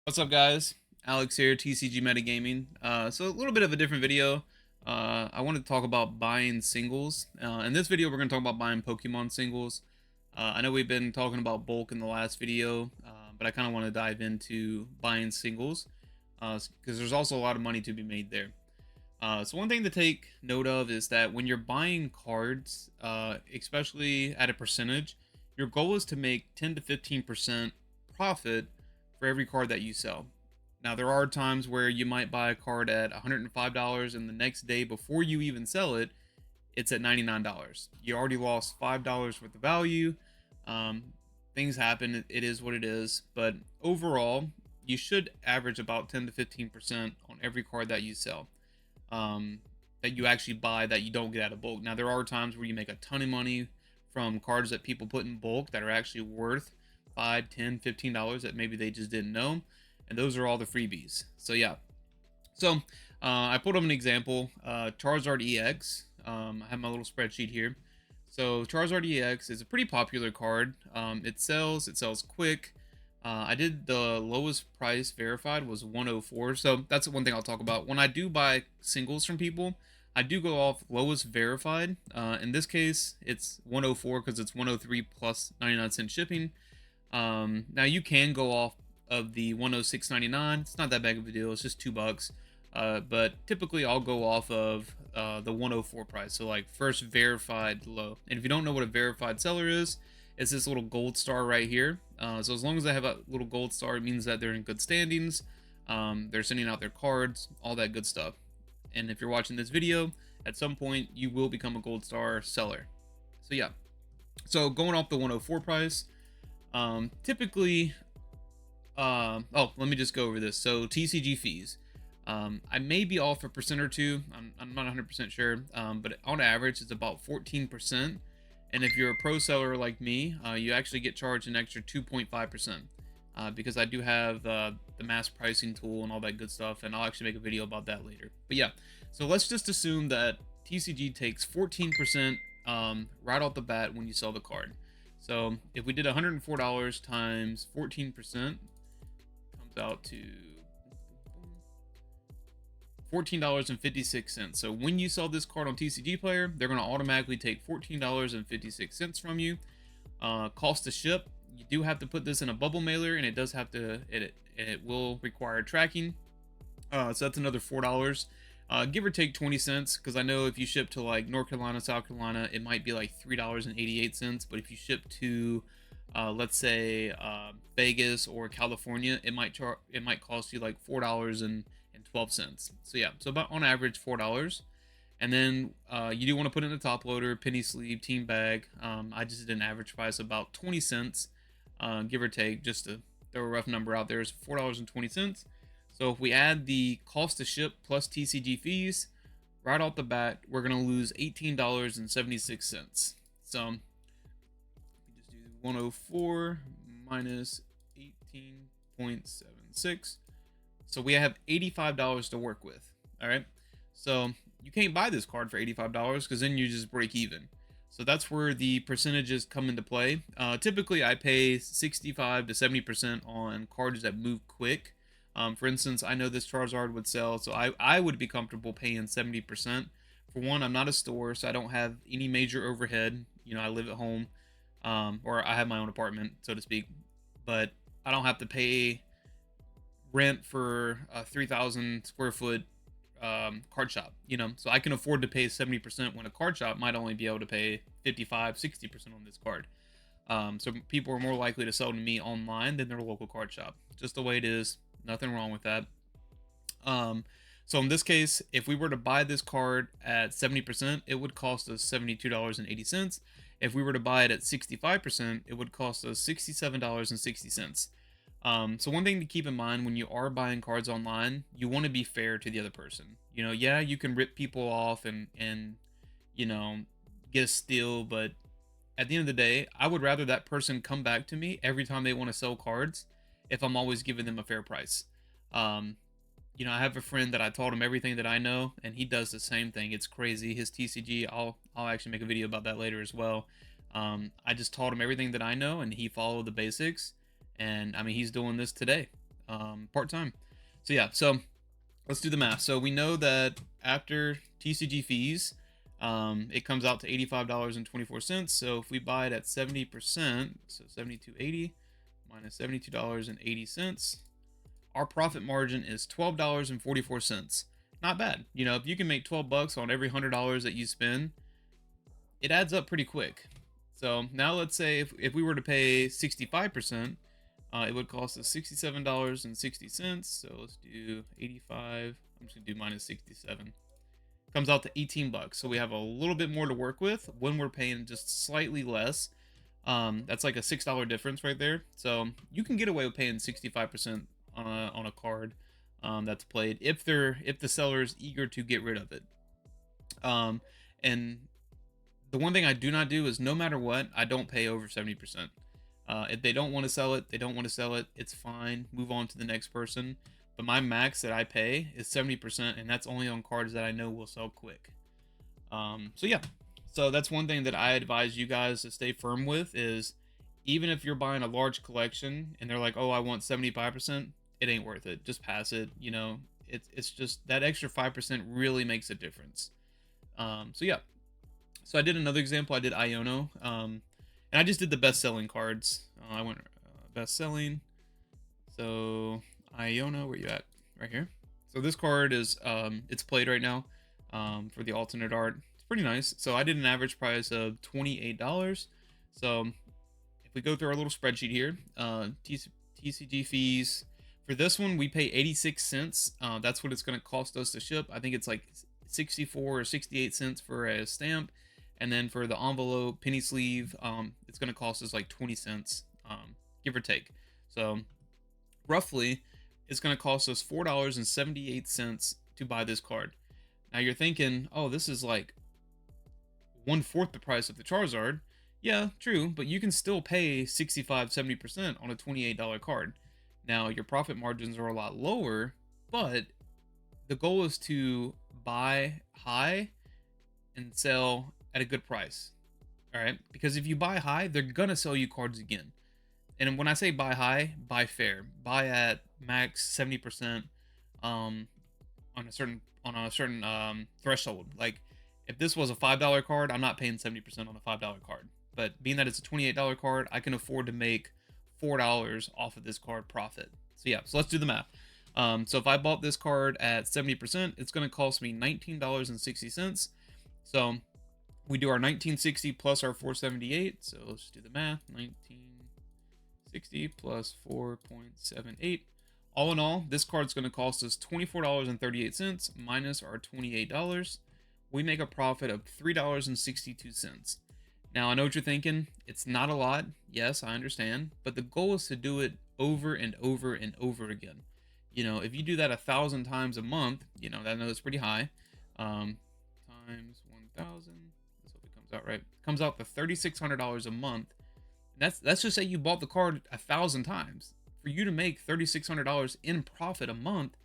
What's up, guys? Alex here, TCG Metagaming. So a little bit of a different video. I wanted to talk about buying singles. In this video, we're going to talk about buying Pokemon singles. I know we've been talking about bulk in the last video, but I kind of want to dive into buying singles because there's also a lot of money to be made there. So one thing to take note of is that when you're buying cards, especially at a percentage, your goal is to make 10 to 15% profit for every card that you sell. Now, there are times where you might buy a card at $105 and the next day before you even sell it, it's at $99. You already lost $5 worth of value. Um, Things happen. It is what it is. But overall, you should average about 10 to 15% on every card that you sell. That you actually buy that you don't get out of bulk. Now, there are times where you make a ton of money from cards that people put in bulk that are actually worth 5, 10, $15 that maybe they just didn't know, and those are all the freebies. So yeah, so I put up an example. Charizard EX. I have my little spreadsheet here. So Charizard EX is a pretty popular card. It sells quick. I did the lowest price verified was 104. So that's one thing I'll talk about. When I do buy singles from people, I do go off lowest verified. In this case, it's 104 because it's 103 plus 99-cent shipping. Now you can go off of the 106.99. It's not that big of a deal. It's just $2. But typically I'll go off of the 104 price. So like first verified low. And if you don't know what a verified seller is, it's this little gold star right here. So as long as I have a little gold star, it means that they're in good standings. They're sending out their cards, all that good stuff. And if you're watching this video, at some point you will become a gold star seller. So yeah. So going off the 104 price, typically, oh, let me just go over this. So TCG fees. I may be off a percent or two. I'm not 100% sure. But on average, it's about 14%. And if you're a pro seller like me, you actually get charged an extra 2.5%. Because I do have the mass pricing tool and all that good stuff. And I'll actually make a video about that later. But yeah, so let's just assume that TCG takes 14% right off the bat when you sell the card. So if we did $104 times 14%, comes out to $14.56. So when you sell this card on TCG Player, they're going to automatically take $14.56 from you. Cost to ship, you do have to put this in a bubble mailer, and it does have to, it will require tracking. So that's another $4. Give or take 20 cents, because I know if you ship to like North Carolina, South Carolina, it might be like $3.88. But if you ship to, let's say, Vegas or California, it might cost you like $4.12. So yeah, so about on average $4. And then you do want to put in a top loader, penny sleeve, team bag. I just did an average price of about 20 cents, give or take, just to throw a rough number out there. Is $4.20. So if we add the cost to ship plus TCG fees, right off the bat, we're going to lose $18.76. So we just do 104 minus 18.76. So we have $85 to work with. All right. So you can't buy this card for $85 because then you just break even. So that's where the percentages come into play. Typically, I pay 65 to 70% on cards that move quick. For instance, I know this Charizard would sell, so I would be comfortable paying 70%. For one, I'm not a store, so I don't have any major overhead. You know, I live at home, or I have my own apartment, so to speak. But I don't have to pay rent for a 3,000 square foot card shop, you know, so I can afford to pay 70% when a card shop might only be able to pay 55, 60% on this card. So people are more likely to sell to me online than their local card shop. Just the way it is. Nothing wrong with that. So in this case, if we were to buy this card at 70%, it would cost us $72.80. If we were to buy it at 65%, it would cost us $67.60. So one thing to keep in mind when you are buying cards online, you want to be fair to the other person. You know, yeah, you can rip people off and you know, get a steal, but at the end of the day, I would rather that person come back to me every time they want to sell cards if I'm always giving them a fair price. You know, I have a friend that I taught him everything that I know, and he does the same thing. It's crazy. His TCG, I'll actually make a video about that later as well. I just taught him everything that I know, and he followed the basics. And I mean, he's doing this today. part-time. So yeah, so let's do the math. So we know that after TCG fees, it comes out to $85.24. So if we buy it at 70%, so 72.80 minus $72.80, our profit margin is $12.44. Not bad. You know, if you can make 12 bucks on every $100 that you spend, it adds up pretty quick. So now let's say if we were to pay 65%, it would cost us $67.60. So let's do 85. I'm just gonna do minus 67. Comes out to 18 bucks. So we have a little bit more to work with when we're paying just slightly less. That's like a $6 difference right there. So you can get away with paying 65% on a card that's played if the seller is eager to get rid of it. And the one thing I do not do is no matter what, I don't pay over 70%. If they don't want to sell it, they don't want to sell it. It's fine. Move on to the next person. But my max that I pay is 70%, and that's only on cards that I know will sell quick. So yeah, so that's one thing that I advise you guys to stay firm with is even if you're buying a large collection and they're like, oh, I want 75%, it ain't worth it. Just pass it. You know, it's just that extra 5% really makes a difference. So yeah. So I did another example. I did Iono, and I just did the best-selling cards. I went best-selling. So Iono, where you at? Right here. So this card is it's played right now for the alternate art. It's pretty nice. So I did an average price of $28. So if we go through our little spreadsheet here, TCG fees for this one we pay 86 cents. That's what it's going to cost us to ship. I think it's like 64 or 68 cents for a stamp. And then for the envelope, penny sleeve, it's going to cost us like 20 cents, give or take. So roughly, it's going to cost us $4.78 to buy this card. Now you're thinking, oh, this is like 1/4 the price of the Charizard. Yeah, true, but you can still pay 65-70% on a $28 card. Now your profit margins are a lot lower, but the goal is to buy high and sell at a good price. All right, because if you buy high, they're gonna sell you cards again. And when I say buy high, buy fair. Buy at max 70% on a certain threshold. Like if this was a $5 card, I'm not paying 70% on a $5 card. But being that it's a $28 card, I can afford to make $4 off of this card profit. So yeah, so let's do the math. So if I bought this card at 70%, it's going to cost me $19.60. So we do our 1960 plus our 478. So let's just do the math. 1960 plus 4.78. All in all, this card's going to cost us $24.38 minus our $28. We make a profit of $3.62. Now, I know what you're thinking. It's not a lot. Yes, I understand. But the goal is to do it over and over and over again. You know, if you do that 1,000 times a month, you know, I know it's pretty high. Times 1,000. Let's hope it comes out right. It comes out to $3,600 a month. And let's just say you bought the card 1,000 times. For you to make $3,600 in profit a month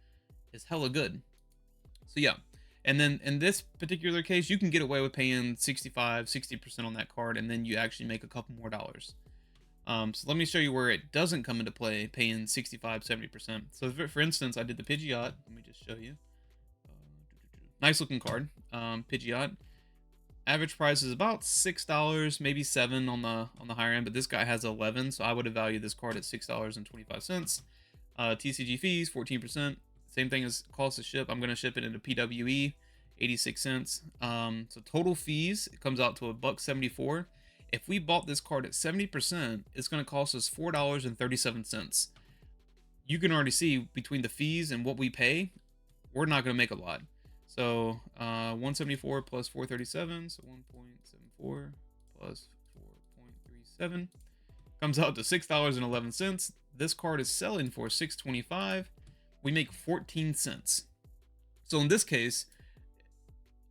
is hella good. So yeah. And then in this particular case, you can get away with paying 65-60% on that card, and then you actually make a couple more dollars. So let me show you where it doesn't come into play, paying 65-70%. So for instance, I did the Pidgeot. Let me just show you. Nice looking card, Pidgeot. Average price is about $6, maybe $7 on the higher end, but this guy has 11, so I would have valued this card at $6.25. TCG fees 14%. Same thing as cost to ship. I'm going to ship it into PWE, 86 cents. So total fees, it comes out to $1.74. If we bought this card at 70%, it's going to cost us $4.37. You can already see between the fees and what we pay, we're not going to make a lot. So 174 plus 437, so 1.74 plus 4.37 comes out to $6.11. This card is selling for $6.25. We make 14 cents. So in this case,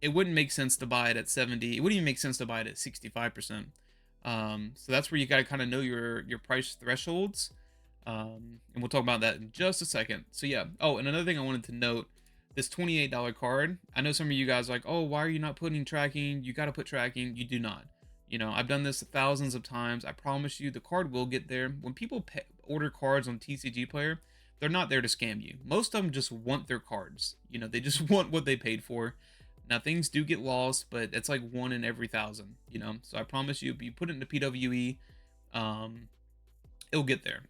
it wouldn't make sense to buy it at 70. It wouldn't even make sense to buy it at 65%. So that's where you got to kind of know your price thresholds. And we'll talk about that in just a second. So yeah. Oh, and another thing I wanted to note, this $28 card. I know some of you guys are like, oh, why are you not putting tracking? You got to put tracking. You do not. You know, I've done this thousands of times. I promise you the card will get there. When people order cards on TCG Player, they're not there to scam you. Most of them just want their cards. You know, they just want what they paid for. Now things do get lost, but it's like one in every thousand. You know, so I promise you, if you put it into PWE, um, it'll get there.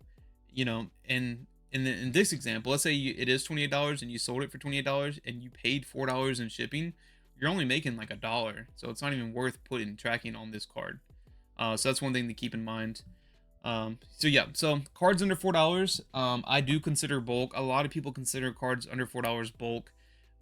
You know, and in this example, let's say it is $28 and you sold it for $28 and you paid $4 in shipping, you're only making like $1, so it's not even worth putting tracking on this card. So that's one thing to keep in mind. So yeah, so cards under $4, I do consider bulk. A lot of people consider cards under $4 bulk.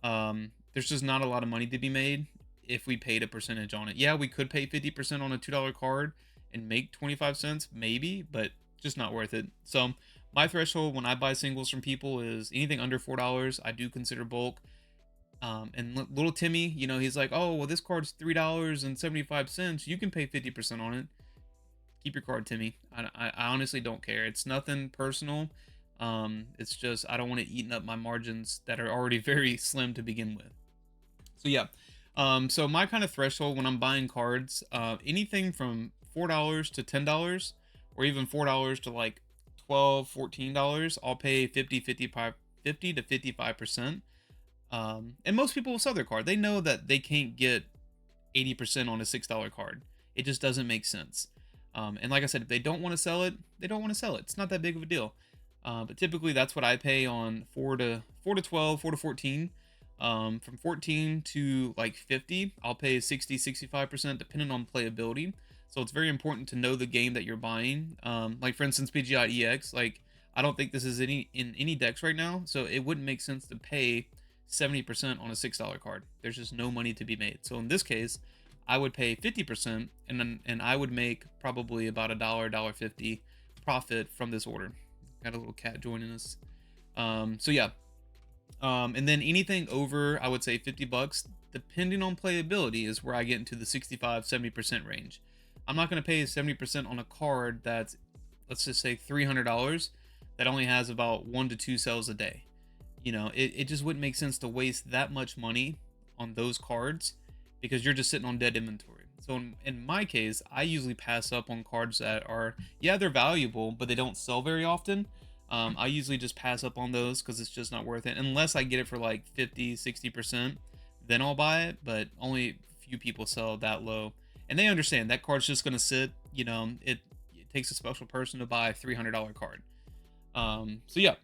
There's just not a lot of money to be made if we paid a percentage on it. Yeah, we could pay 50% on a $2 card and make 25 cents, maybe, but just not worth it. So my threshold when I buy singles from people is anything under $4, I do consider bulk. And little Timmy, you know, he's like, oh, well, this card's $3.75. You can pay 50% on it. Keep your card, Timmy. I honestly don't care. It's nothing personal. It's just I don't want it eating up my margins that are already very slim to begin with. So yeah. So my kind of threshold when I'm buying cards, anything from $4 to $10, or even $4 to like $12, $14, I'll pay 50 to 55%. And most people will sell their card. They know that they can't get 80% on a $6 card. It just doesn't make sense. And like I said, if they don't want to sell it, they don't want to sell it. It's not that big of a deal. But typically that's what I pay on 4 to 12, 4 to 14. From 14 to like 50, I'll pay 60, 65% depending on playability. So it's very important to know the game that you're buying. Like for instance, PGI EX, like I don't think this is in any decks right now, so it wouldn't make sense to pay 70% on a $6 card. There's just no money to be made. So in this case, I would pay 50%, and I would make probably about $1.50 profit from this order. Got a little cat joining us. So yeah. And then anything over, I would say $50, depending on playability, is where I get into the 65-70% range. I'm not going to pay 70% on a card that's, let's just say $300, that only has about 1 to 2 sales a day. You know, it just wouldn't make sense to waste that much money on those cards because you're just sitting on dead inventory. So in my case, I usually pass up on cards that are, yeah, they're valuable, but they don't sell very often. I usually just pass up on those because it's just not worth it. Unless I get it for like 50, 60%, then I'll buy it, but only few people sell that low. And they understand that card's just going to sit, you know, it takes a special person to buy a $300 card. So yeah,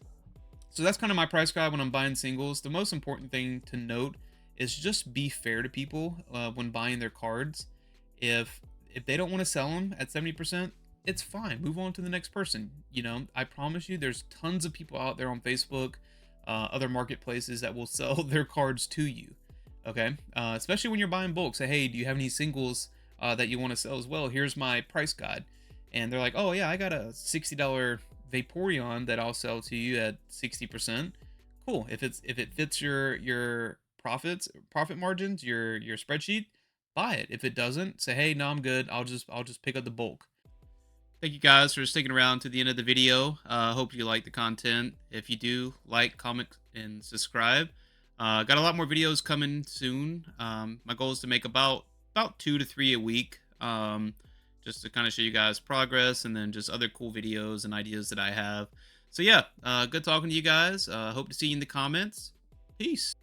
so that's kind of my price guide when I'm buying singles. The most important thing to note is just be fair to people when buying their cards. If they don't want to sell them at 70%, it's fine. Move on to the next person. You know, I promise you, there's tons of people out there on Facebook, other marketplaces that will sell their cards to you. Okay, especially when you're buying bulk. Say, hey, do you have any singles that you want to sell as well? Here's my price guide, and they're like, oh yeah, I got a $60 Vaporeon that I'll sell to you at 60%. Cool. If it fits your profit margins, your spreadsheet, buy it. If it doesn't, say, hey, no, I'm good. I'll just pick up the bulk. Thank you guys for sticking around to the end of the video. Hope you like the content. If you do, like, comment, and subscribe. Got a lot more videos coming soon. My goal is to make about 2 to 3 a week. Just to kind of show you guys progress and then just other cool videos and ideas that I have. So yeah, good talking to you guys. Hope to see you in the comments. Peace.